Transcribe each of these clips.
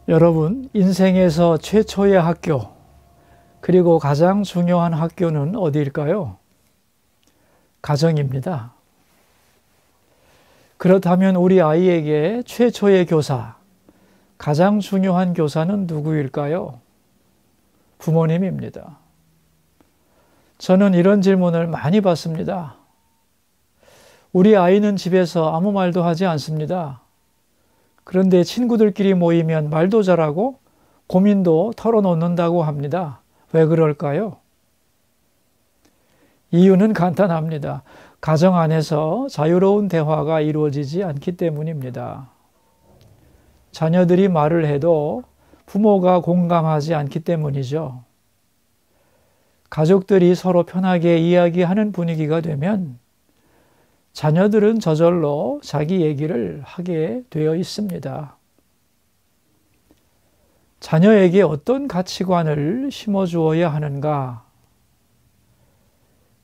여러분, 인생에서 최초의 학교, 그리고 가장 중요한 학교는 어디일까요? 가정입니다. 그렇다면 우리 아이에게 최초의 교사, 가장 중요한 교사는 누구일까요? 부모님입니다. 저는 이런 질문을 많이 받습니다. 우리 아이는 집에서 아무 말도 하지 않습니다. 그런데 친구들끼리 모이면 말도 잘하고 고민도 털어놓는다고 합니다. 왜 그럴까요? 이유는 간단합니다. 가정 안에서 자유로운 대화가 이루어지지 않기 때문입니다. 자녀들이 말을 해도 부모가 공감하지 않기 때문이죠. 가족들이 서로 편하게 이야기하는 분위기가 되면 자녀들은 저절로 자기 얘기를 하게 되어 있습니다. 자녀에게 어떤 가치관을 심어주어야 하는가?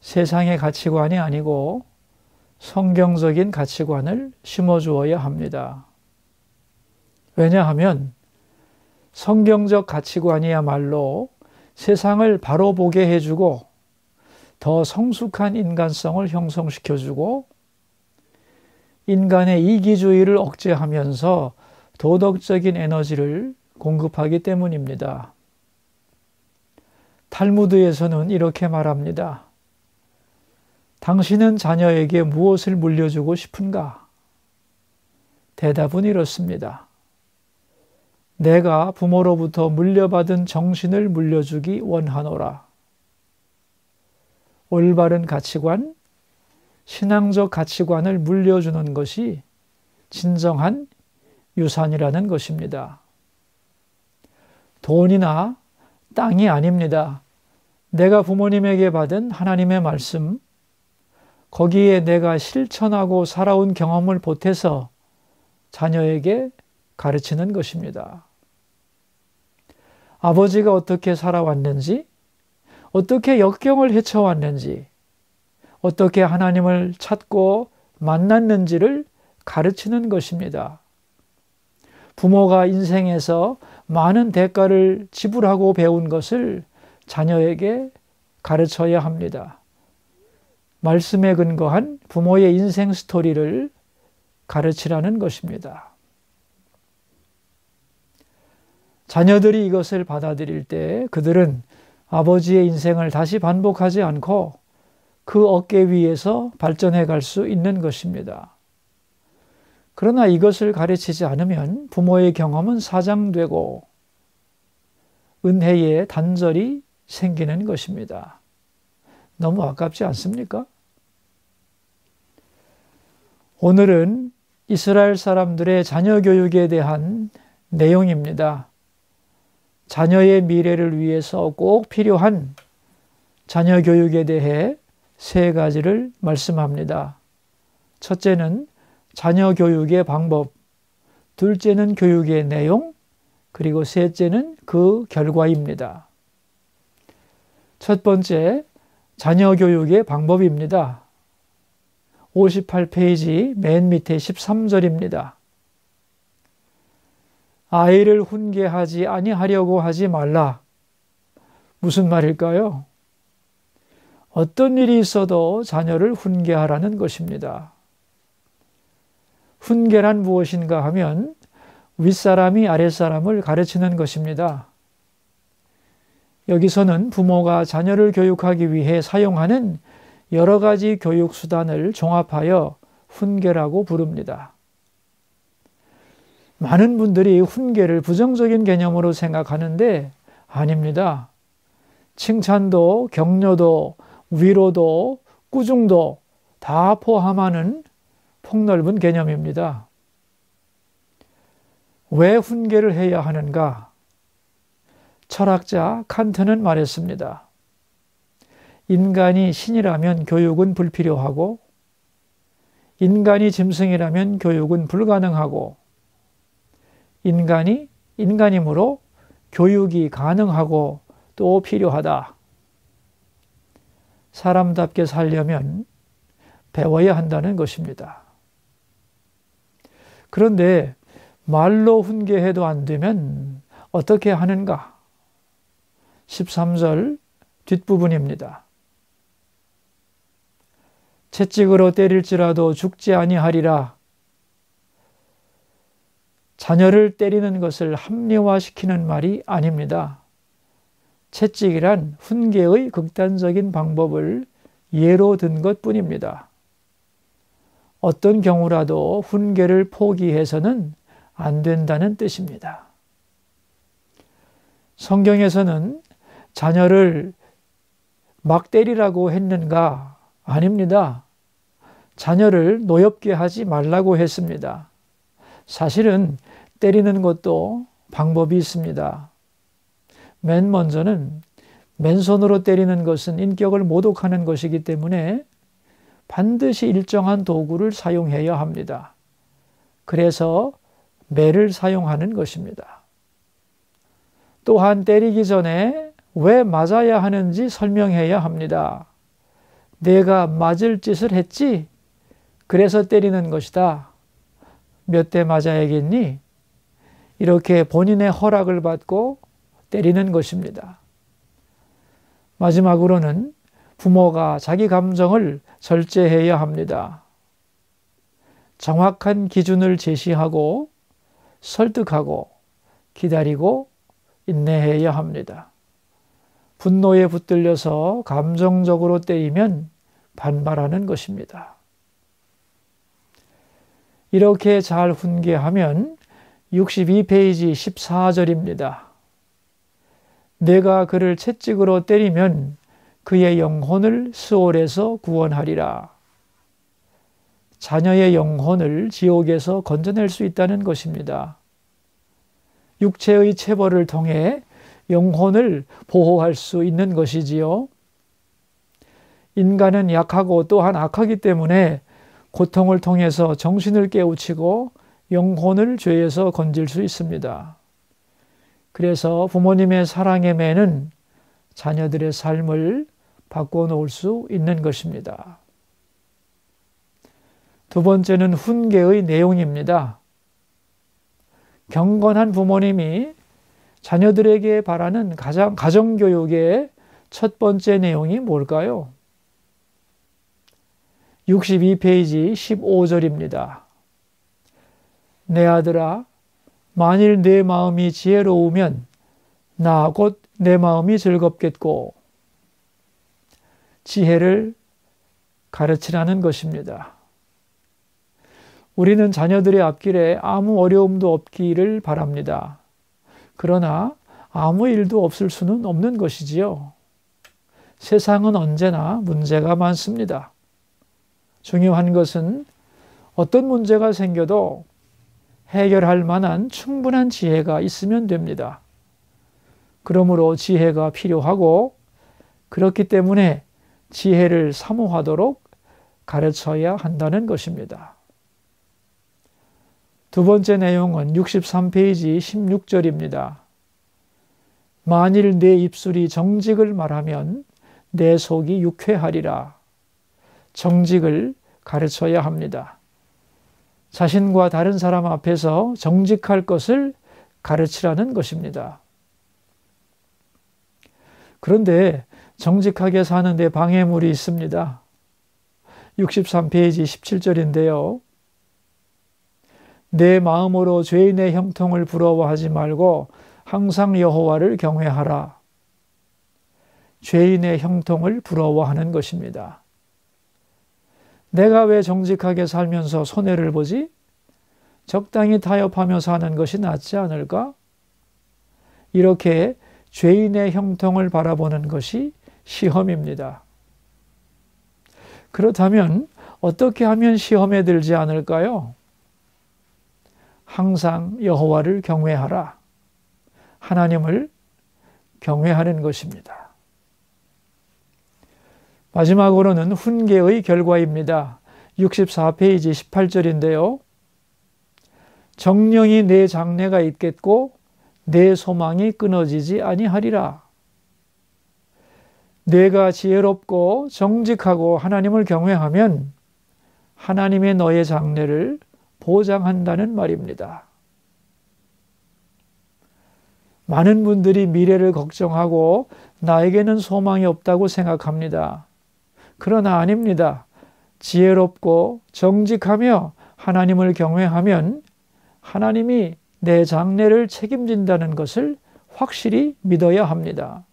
세상의 가치관이 아니고 성경적인 가치관을 심어주어야 합니다. 왜냐하면 성경적 가치관이야말로 세상을 바로 보게 해주고 더 성숙한 인간성을 형성시켜주고 인간의 이기주의를 억제하면서 도덕적인 에너지를 공급하기 때문입니다. 탈무드에서는 이렇게 말합니다. 당신은 자녀에게 무엇을 물려주고 싶은가? 대답은 이렇습니다. 내가 부모로부터 물려받은 정신을 물려주기 원하노라. 올바른 가치관, 신앙적 가치관을 물려주는 것이 진정한 유산이라는 것입니다. 돈이나 땅이 아닙니다. 내가 부모님에게 받은 하나님의 말씀, 거기에 내가 실천하고 살아온 경험을 보태서 자녀에게 가르치는 것입니다. 아버지가 어떻게 살아왔는지, 어떻게 역경을 헤쳐왔는지, 어떻게 하나님을 찾고 만났는지를 가르치는 것입니다. 부모가 인생에서 많은 대가를 지불하고 배운 것을 자녀에게 가르쳐야 합니다. 말씀에 근거한 부모의 인생 스토리를 가르치라는 것입니다. 자녀들이 이것을 받아들일 때 그들은 아버지의 인생을 다시 반복하지 않고 그 어깨 위에서 발전해 갈 수 있는 것입니다. 그러나 이것을 가르치지 않으면 부모의 경험은 사장되고 은혜의 단절이 생기는 것입니다. 너무 아깝지 않습니까? 오늘은 이스라엘 사람들의 자녀 교육에 대한 내용입니다. 자녀의 미래를 위해서 꼭 필요한 자녀 교육에 대해 세 가지를 말씀합니다. 첫째는 자녀 교육의 방법, 둘째는 교육의 내용, 그리고 셋째는 그 결과입니다. 첫 번째, 자녀 교육의 방법입니다. 58페이지 맨 밑에 13절입니다. 아이를 훈계하지 아니하려고 하지 말라. 무슨 말일까요? 어떤 일이 있어도 자녀를 훈계하라는 것입니다. 훈계란 무엇인가 하면 윗사람이 아랫사람을 가르치는 것입니다. 여기서는 부모가 자녀를 교육하기 위해 사용하는 여러 가지 교육 수단을 종합하여 훈계라고 부릅니다. 많은 분들이 훈계를 부정적인 개념으로 생각하는데 아닙니다. 칭찬도, 격려도, 위로도, 꾸중도 다 포함하는 폭넓은 개념입니다. 왜 훈계를 해야 하는가? 철학자 칸트는 말했습니다. 인간이 신이라면 교육은 불필요하고 인간이 짐승이라면 교육은 불가능하고 인간이 인간이므로 교육이 가능하고 또 필요하다. 사람답게 살려면 배워야 한다는 것입니다. 그런데 말로 훈계해도 안 되면 어떻게 하는가? 13절 뒷부분입니다. 채찍으로 때릴지라도 죽지 아니하리라. 자녀를 때리는 것을 합리화시키는 말이 아닙니다. 채찍이란 훈계의 극단적인 방법을 예로 든 것뿐입니다. 어떤 경우라도 훈계를 포기해서는 안 된다는 뜻입니다. 성경에서는 자녀를 막 때리라고 했는가? 아닙니다. 자녀를 노엽게 하지 말라고 했습니다. 사실은 때리는 것도 방법이 있습니다. 맨 먼저는 맨손으로 때리는 것은 인격을 모독하는 것이기 때문에 반드시 일정한 도구를 사용해야 합니다. 그래서 매를 사용하는 것입니다. 또한 때리기 전에 왜 맞아야 하는지 설명해야 합니다. 내가 맞을 짓을 했지? 그래서 때리는 것이다. 몇 대 맞아야겠니? 이렇게 본인의 허락을 받고 때리는 것입니다. 마지막으로는 부모가 자기 감정을 절제해야 합니다. 정확한 기준을 제시하고 설득하고 기다리고 인내해야 합니다. 분노에 붙들려서 감정적으로 때리면 반발하는 것입니다. 이렇게 잘 훈계하면 62페이지 14절입니다. 내가 그를 채찍으로 때리면 그의 영혼을 스올에서 구원하리라. 자녀의 영혼을 지옥에서 건져낼 수 있다는 것입니다. 육체의 체벌을 통해 영혼을 보호할 수 있는 것이지요. 인간은 약하고 또한 악하기 때문에 고통을 통해서 정신을 깨우치고 영혼을 죄에서 건질 수 있습니다. 그래서 부모님의 사랑의 매는 자녀들의 삶을 바꿔놓을 수 있는 것입니다. 두 번째는 훈계의 내용입니다. 경건한 부모님이 자녀들에게 바라는 가정교육의 첫 번째 내용이 뭘까요? 62페이지 15절입니다. 내 아들아, 만일 내 마음이 지혜로우면 나 곧 내 마음이 즐겁겠고, 지혜를 가르치라는 것입니다. 우리는 자녀들의 앞길에 아무 어려움도 없기를 바랍니다. 그러나 아무 일도 없을 수는 없는 것이지요. 세상은 언제나 문제가 많습니다. 중요한 것은 어떤 문제가 생겨도 해결할 만한 충분한 지혜가 있으면 됩니다. 그러므로 지혜가 필요하고 그렇기 때문에 지혜를 사모하도록 가르쳐야 한다는 것입니다. 두 번째 내용은 63페이지 16절입니다. 만일 내 입술이 정직을 말하면 내 속이 유쾌하리라. 정직을 가르쳐야 합니다. 자신과 다른 사람 앞에서 정직할 것을 가르치라는 것입니다. 그런데 정직하게 사는데 방해물이 있습니다. 63페이지 17절인데요. 내 마음으로 죄인의 형통을 부러워하지 말고 항상 여호와를 경외하라. 죄인의 형통을 부러워하는 것입니다. 내가 왜 정직하게 살면서 손해를 보지? 적당히 타협하며 사는 것이 낫지 않을까? 이렇게 죄인의 형통을 바라보는 것이 시험입니다. 그렇다면 어떻게 하면 시험에 들지 않을까요? 항상 여호와를 경외하라. 하나님을 경외하는 것입니다. 마지막으로는 훈계의 결과입니다. 64페이지 18절인데요. 정령이 내 장래가 있겠고 내 소망이 끊어지지 아니하리라. 내가 지혜롭고 정직하고 하나님을 경외하면 하나님의 너의 장래를 보장한다는 말입니다. 많은 분들이 미래를 걱정하고 나에게는 소망이 없다고 생각합니다. 그러나 아닙니다. 지혜롭고 정직하며 하나님을 경외하면 하나님이 내 장래를 책임진다는 것을 확실히 믿어야 합니다.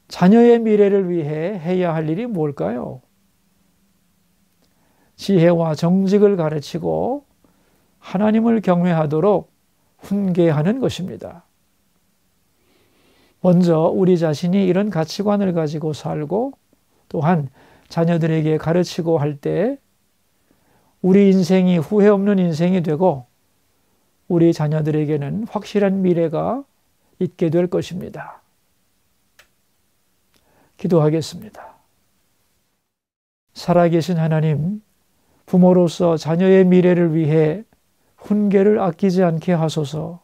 자녀의 미래를 위해 해야 할 일이 뭘까요? 지혜와 정직을 가르치고 하나님을 경외하도록 훈계하는 것입니다. 먼저 우리 자신이 이런 가치관을 가지고 살고 또한 자녀들에게 가르치고 할 때 우리 인생이 후회 없는 인생이 되고 우리 자녀들에게는 확실한 미래가 있게 될 것입니다. 기도하겠습니다. 살아계신 하나님, 부모로서 자녀의 미래를 위해 훈계를 아끼지 않게 하소서.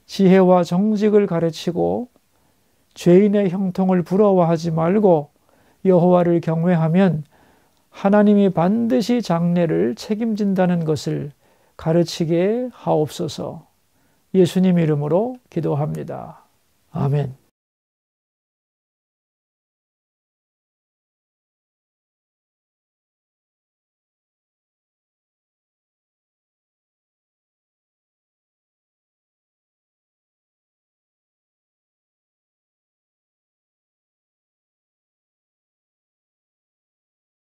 지혜와 정직을 가르치고 죄인의 형통을 부러워하지 말고 여호와를 경외하면 하나님이 반드시 장래를 책임진다는 것을 가르치게 하옵소서. 예수님 이름으로 기도합니다. 아멘.